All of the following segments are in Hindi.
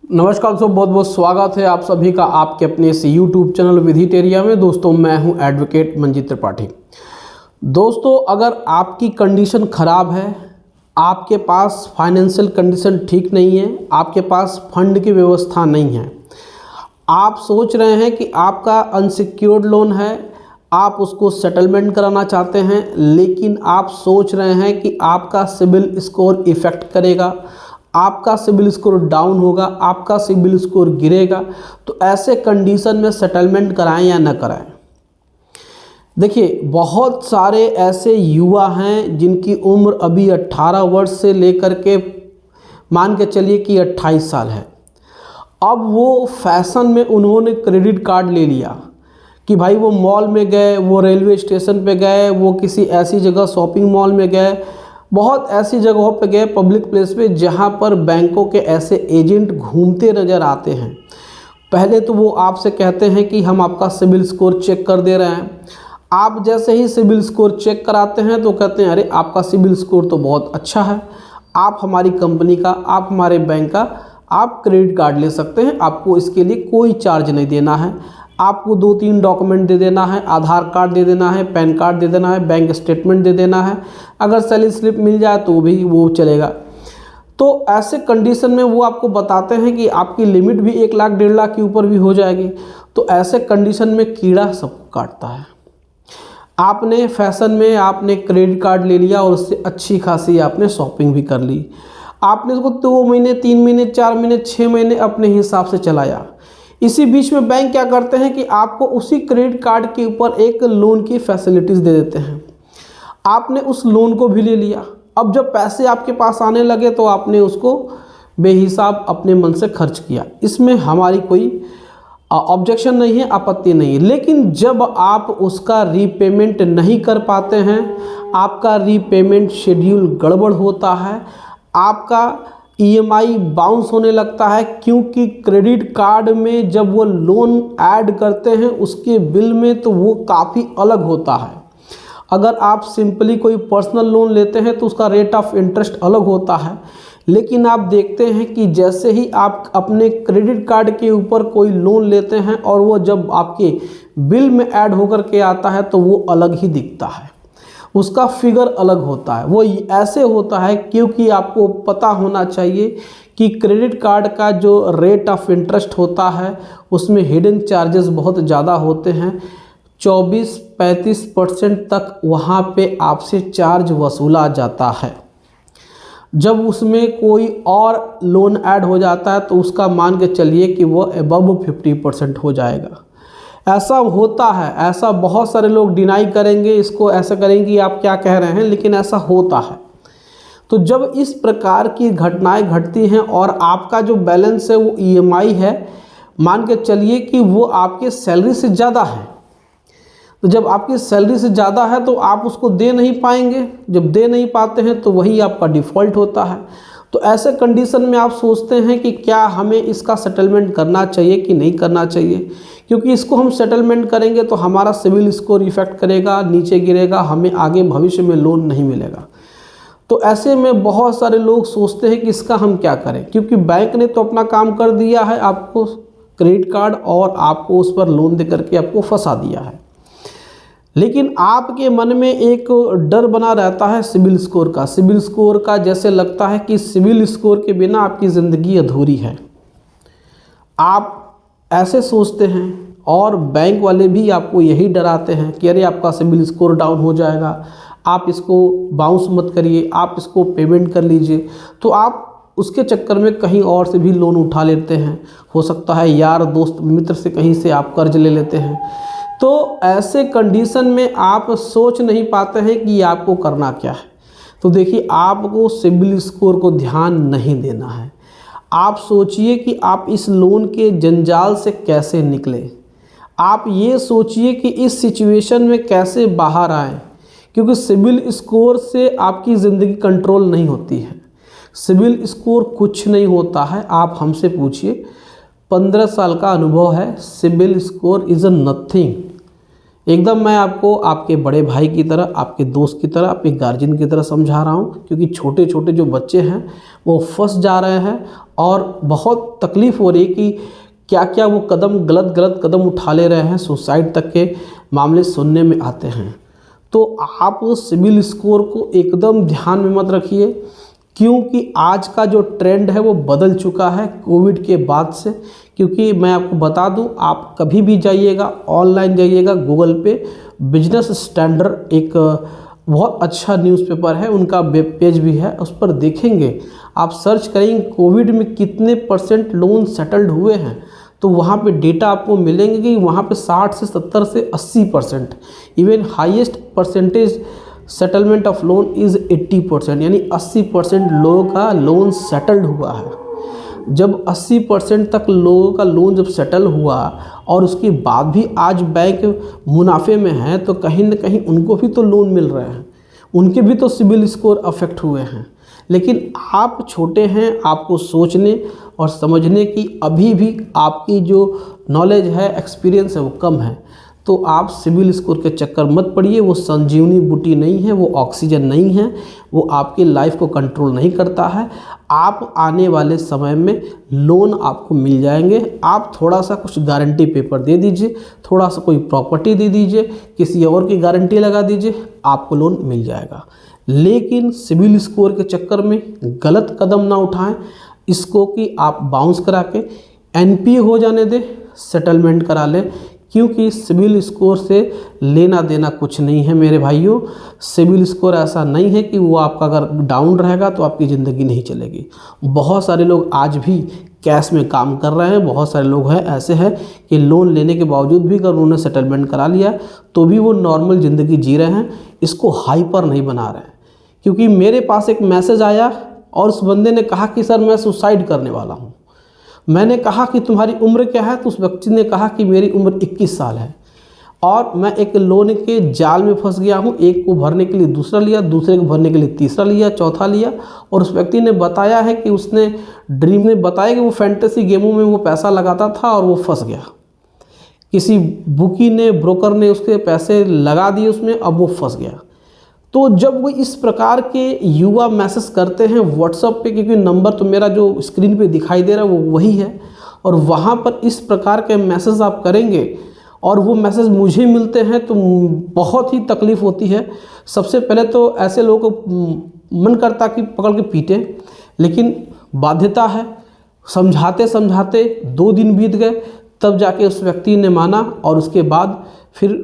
नमस्कार दोस्तों, बहुत बहुत स्वागत है आप सभी का आपके अपने इस यूट्यूब चैनल विधिटेरिया में। दोस्तों मैं हूं एडवोकेट मंजीत त्रिपाठी। दोस्तों अगर आपकी कंडीशन ख़राब है, आपके पास फाइनेंशियल कंडीशन ठीक नहीं है, आपके पास फंड की व्यवस्था नहीं है, आप सोच रहे हैं कि आपका अनसिक्योर्ड लोन है, आप उसको सेटलमेंट कराना चाहते हैं, लेकिन आप सोच रहे हैं कि आपका सिबिल स्कोर इफ़ेक्ट करेगा, आपका सिबिल स्कोर डाउन होगा, आपका सिबिल स्कोर गिरेगा, तो ऐसे कंडीशन में सेटलमेंट कराएं या न कराएं। देखिए बहुत सारे ऐसे युवा हैं जिनकी उम्र अभी 18 वर्ष से लेकर के मान के चलिए कि 28 साल है। अब वो फैशन में उन्होंने क्रेडिट कार्ड ले लिया कि भाई वो मॉल में गए, वो रेलवे स्टेशन पे गए, वो किसी ऐसी जगह शॉपिंग मॉल में गए, बहुत ऐसी जगहों पे गए पब्लिक प्लेस पे जहाँ पर बैंकों के ऐसे एजेंट घूमते नज़र आते हैं। पहले तो वो आपसे कहते हैं कि हम आपका सिबिल स्कोर चेक कर दे रहे हैं। आप जैसे ही सिबिल स्कोर चेक कराते हैं तो कहते हैं अरे आपका सिबिल स्कोर तो बहुत अच्छा है, आप हमारी कंपनी का, आप हमारे बैंक का आप क्रेडिट कार्ड ले सकते हैं, आपको इसके लिए कोई चार्ज नहीं देना है, आपको 2-3 डॉक्यूमेंट दे देना है, आधार कार्ड दे देना है, पैन कार्ड दे देना है, बैंक स्टेटमेंट दे देना है, अगर सैलरी स्लिप मिल जाए तो भी वो चलेगा। तो ऐसे कंडीशन में वो आपको बताते हैं कि आपकी लिमिट भी 1 लाख 1.5 लाख के ऊपर भी हो जाएगी। तो ऐसे कंडीशन में कीड़ा सबको काटता है। आपने फैशन में आपने क्रेडिट कार्ड ले लिया और उससे अच्छी खासी आपने शॉपिंग भी कर ली, आपने उसको 2 महीने 3 महीने 4 महीने 6 महीने अपने हिसाब से चलाया। इसी बीच में बैंक क्या करते हैं कि आपको उसी क्रेडिट कार्ड के ऊपर एक लोन की फैसिलिटीज़ दे देते हैं। आपने उस लोन को भी ले लिया, अब जब पैसे आपके पास आने लगे तो आपने उसको बेहिसाब अपने मन से खर्च किया। इसमें हमारी कोई ऑब्जेक्शन नहीं है, आपत्ति नहीं है। लेकिन जब आप उसका रीपेमेंट नहीं कर पाते हैं, आपका रीपेमेंट शेड्यूल गड़बड़ होता है, आपका ईएमआई बाउंस होने लगता है, क्योंकि क्रेडिट कार्ड में जब वो लोन ऐड करते हैं उसके बिल में तो वो काफ़ी अलग होता है। अगर आप सिंपली कोई पर्सनल लोन लेते हैं तो उसका रेट ऑफ इंटरेस्ट अलग होता है, लेकिन आप देखते हैं कि जैसे ही आप अपने क्रेडिट कार्ड के ऊपर कोई लोन लेते हैं और वो जब आपके बिल में ऐड होकर के आता है तो वो अलग ही दिखता है, उसका फिगर अलग होता है। वो ऐसे होता है क्योंकि आपको पता होना चाहिए कि क्रेडिट कार्ड का जो रेट ऑफ इंटरेस्ट होता है उसमें हिडन चार्जेस बहुत ज़्यादा होते हैं। 24-35% तक वहाँ पे आपसे चार्ज वसूला जाता है। जब उसमें कोई और लोन ऐड हो जाता है तो उसका मान के चलिए कि वो अबव 50% हो जाएगा। ऐसा होता है, ऐसा बहुत सारे लोग डिनाई करेंगे, इसको ऐसा करेंगे कि आप क्या कह रहे हैं, लेकिन ऐसा होता है। तो जब इस प्रकार की घटनाएं घटती हैं और आपका जो बैलेंस है वो ईएमआई है, मान के चलिए कि वो आपके सैलरी से ज़्यादा है, तो जब आपकी सैलरी से ज़्यादा है तो आप उसको दे नहीं पाएंगे, जब दे नहीं पाते हैं तो वही आपका डिफ़ॉल्ट होता है। तो ऐसे कंडीशन में आप सोचते हैं कि क्या हमें इसका सेटलमेंट करना चाहिए कि नहीं करना चाहिए, क्योंकि इसको हम सेटलमेंट करेंगे तो हमारा सिबिल स्कोर इफ़ेक्ट करेगा, नीचे गिरेगा, हमें आगे भविष्य में लोन नहीं मिलेगा। तो ऐसे में बहुत सारे लोग सोचते हैं कि इसका हम क्या करें, क्योंकि बैंक ने तो अपना काम कर दिया है, आपको क्रेडिट कार्ड और आपको उस पर लोन दे करके आपको फंसा दिया है। लेकिन आपके मन में एक डर बना रहता है सिबिल स्कोर का। सिबिल स्कोर का जैसे लगता है कि सिबिल स्कोर के बिना आपकी ज़िंदगी अधूरी है, आप ऐसे सोचते हैं। और बैंक वाले भी आपको यही डराते हैं कि अरे आपका सिबिल स्कोर डाउन हो जाएगा, आप इसको बाउंस मत करिए, आप इसको पेमेंट कर लीजिए। तो आप उसके चक्कर में कहीं और से भी लोन उठा लेते हैं, हो सकता है यार दोस्त मित्र से कहीं से आप कर्ज ले लेते हैं। तो ऐसे कंडीशन में आप सोच नहीं पाते हैं कि आपको करना क्या है। तो देखिए आपको सिबिल स्कोर को ध्यान नहीं देना है। आप सोचिए कि आप इस लोन के जंजाल से कैसे निकलें, आप ये सोचिए कि इस सिचुएशन में कैसे बाहर आएँ, क्योंकि सिबिल स्कोर से आपकी ज़िंदगी कंट्रोल नहीं होती है। सिबिल स्कोर कुछ नहीं होता है, आप हमसे पूछिए, 15 साल का अनुभव है, CIBIL score is a nothing. एकदम मैं आपको आपके बड़े भाई की तरह, आपके दोस्त की तरह, आपके गार्जियन की तरह समझा रहा हूँ, क्योंकि छोटे छोटे जो बच्चे हैं वो फंस जा रहे हैं और बहुत तकलीफ़ हो रही है कि क्या क्या वो कदम गलत कदम उठा ले रहे हैं, सुसाइड तक के मामले सुनने में आते हैं। तो आप सिबिल स्कोर को एकदम ध्यान में मत रखिए, क्योंकि आज का जो ट्रेंड है वो बदल चुका है कोविड के बाद से। क्योंकि मैं आपको बता दूं, आप कभी भी जाइएगा, ऑनलाइन जाइएगा, गूगल पे बिजनेस स्टैंडर्ड एक बहुत अच्छा न्यूज़पेपर है, उनका वेब पेज भी है, उस पर देखेंगे, आप सर्च करेंगे कोविड में कितने % लोन सेटल्ड हुए हैं, तो वहाँ पे डेटा आपको मिलेंगे कि वहाँ पे 60 से 70 से 80%, even highest percentage settlement of loan is 80%, यानी 80% लोगों का लोन सेटल्ड हुआ है। जब 80% तक लोगों का लोन जब सेटल हुआ और उसके बाद भी आज बैंक मुनाफे में है, तो कहीं ना कहीं उनको भी तो लोन मिल रहे हैं, उनके भी तो सिबिल स्कोर अफेक्ट हुए हैं। लेकिन आप छोटे हैं, आपको सोचने और समझने की अभी भी आपकी जो नॉलेज है, एक्सपीरियंस है, वो कम है। तो आप सिबिल स्कोर के चक्कर मत पड़िए। वो संजीवनी बूटी नहीं है, वो ऑक्सीजन नहीं है, वो आपकी लाइफ को कंट्रोल नहीं करता है। आप आने वाले समय में लोन आपको मिल जाएंगे। आप थोड़ा सा कुछ गारंटी पेपर दे दीजिए, थोड़ा सा कोई प्रॉपर्टी दे दीजिए, किसी और की गारंटी लगा दीजिए, आपको लोन मिल जाएगा। लेकिन सिबिल स्कोर के चक्कर में गलत कदम ना उठाएं, इसको कि आप बाउंस करा के एनपीए हो जाने दें, सेटलमेंट करा लें, क्योंकि सिबिल स्कोर से लेना देना कुछ नहीं है मेरे भाइयों। सिबिल स्कोर ऐसा नहीं है कि वो आपका अगर डाउन रहेगा तो आपकी ज़िंदगी नहीं चलेगी। बहुत सारे लोग आज भी कैश में काम कर रहे हैं, बहुत सारे लोग हैं ऐसे हैं कि लोन लेने के बावजूद भी अगर उन्होंने सेटलमेंट करा लिया तो भी वो नॉर्मल ज़िंदगी जी रहे हैं, इसको हाइपर नहीं बना रहे हैं। क्योंकि मेरे पास एक मैसेज आया और उस बंदे ने कहा कि सर मैं सुसाइड करने वाला हूँ। मैंने कहा कि तुम्हारी उम्र क्या है, तो उस व्यक्ति ने कहा कि मेरी उम्र 21 साल है और मैं एक लोन के जाल में फंस गया हूँ। एक को भरने के लिए दूसरा लिया, दूसरे को भरने के लिए तीसरा लिया, चौथा लिया। और उस व्यक्ति ने बताया है कि उसने ड्रीम ने बताया कि वो फैंटेसी गेमों में वो पैसा लगाता था और वो फंस गया। किसी बुकी ने, ब्रोकर ने उसके पैसे लगा दिए उसमें, अब वो फंस गया। तो जब वो इस प्रकार के युवा मैसेज करते हैं व्हाट्सएप पे, क्योंकि नंबर तो मेरा जो स्क्रीन पे दिखाई दे रहा है वो वही है, और वहाँ पर इस प्रकार के मैसेज आप करेंगे और वो मैसेज मुझे मिलते हैं तो बहुत ही तकलीफ़ होती है। सबसे पहले तो ऐसे लोगों को मन करता कि पकड़ के पीटें, लेकिन बाध्यता है। समझाते समझाते 2 दिन बीत गए, तब जाके उस व्यक्ति ने माना और उसके बाद फिर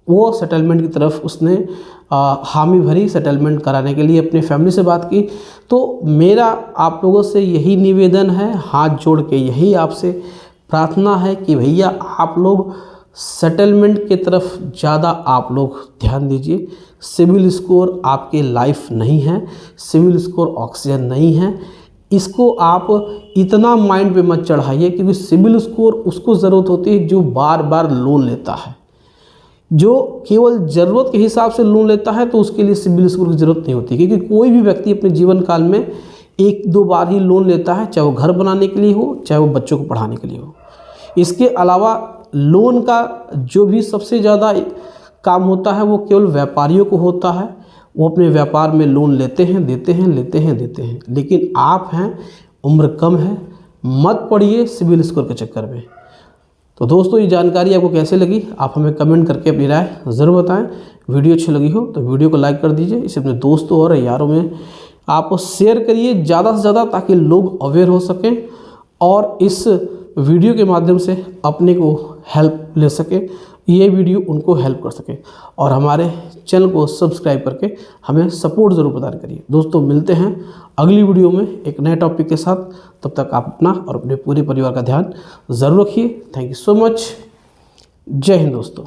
वो सेटलमेंट की तरफ उसने हामी भरी, सेटलमेंट कराने के लिए अपनी फैमिली से बात की। तो मेरा आप लोगों से यही निवेदन है, हाथ जोड़ के यही आपसे प्रार्थना है कि भैया आप लोग सेटलमेंट की तरफ ज़्यादा आप लोग ध्यान दीजिए। सिबिल स्कोर आपके लाइफ नहीं है, सिबिल स्कोर ऑक्सीजन नहीं है। इसको आप इतना माइंड पे मत चढ़ाइए, क्योंकि सिबिल स्कोर उसको ज़रूरत होती है जो बार बार लोन लेता है। जो केवल ज़रूरत के हिसाब से लोन लेता है तो उसके लिए सिबिल स्कोर की ज़रूरत नहीं होती, क्योंकि कोई भी व्यक्ति अपने जीवन काल में 1-2 बार ही लोन लेता है, चाहे वो घर बनाने के लिए हो, चाहे वो बच्चों को पढ़ाने के लिए हो। इसके अलावा लोन का जो भी सबसे ज़्यादा काम होता है वो केवल व्यापारियों को होता है। वो अपने व्यापार में लोन लेते हैं, देते हैं, लेते हैं, देते हैं। लेकिन आप हैं, उम्र कम है, मत पड़िए सिबिल स्कोर के चक्कर में। तो दोस्तों, ये जानकारी आपको कैसे लगी आप हमें कमेंट करके अपनी राय ज़रूर बताएं। वीडियो अच्छी लगी हो तो वीडियो को लाइक कर दीजिए, इसे अपने दोस्तों और यारों में आप शेयर करिए ज़्यादा से ज़्यादा, ताकि लोग अवेयर हो सकें और इस वीडियो के माध्यम से अपने को हेल्प ले सके, ये वीडियो उनको हेल्प कर सके। और हमारे चैनल को सब्सक्राइब करके हमें सपोर्ट ज़रूर प्रदान करिए। दोस्तों, मिलते हैं अगली वीडियो में एक नए टॉपिक के साथ। तब तक आप अपना और अपने पूरे परिवार का ध्यान ज़रूर रखिए। Thank you so much. जय हिंद दोस्तों।